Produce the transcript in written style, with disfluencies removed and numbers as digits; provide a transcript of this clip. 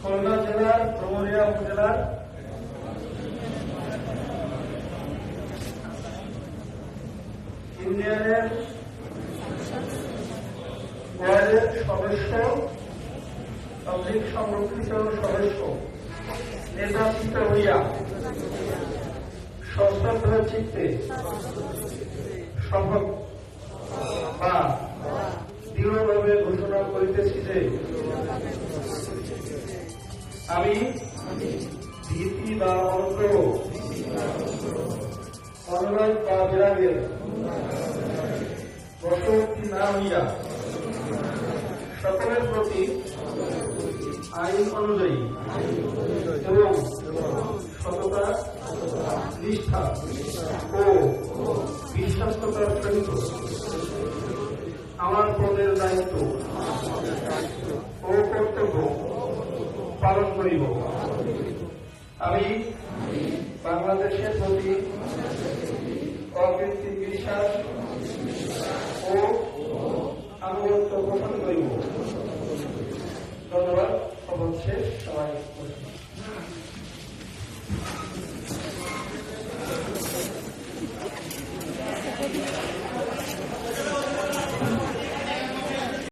খুলনা জেলার ডুমুরিয়া উপজেলার ইউনিয়নের ওয়ার্ডের সদস্য পাবলিক সংরক্ষিত সদস্য নির্বাচিত হইয়া সশ্রদ্ধ চিত্তে শপথ বা দৃঢ়ভাবে ঘোষণা করিতেছি যে আমি ভীতি বা অনুগ্রহ, অনুরাগ বা বিরাগের বশবর্তী না হইয়া সকলের প্রতি আইন অনুযায়ী এবং সততা, নিষ্ঠা ও বিশ্বাসতার সহিত আমার পদের দায়িত্ব ও কর্তব্য পালন করিব। আমি বাংলাদেশের প্রতি অকৃত্রিম বিশ্বাস ও আনুগত্য পোষণ করিব। ধন্যবাদ। শপথ শেষ। সবাই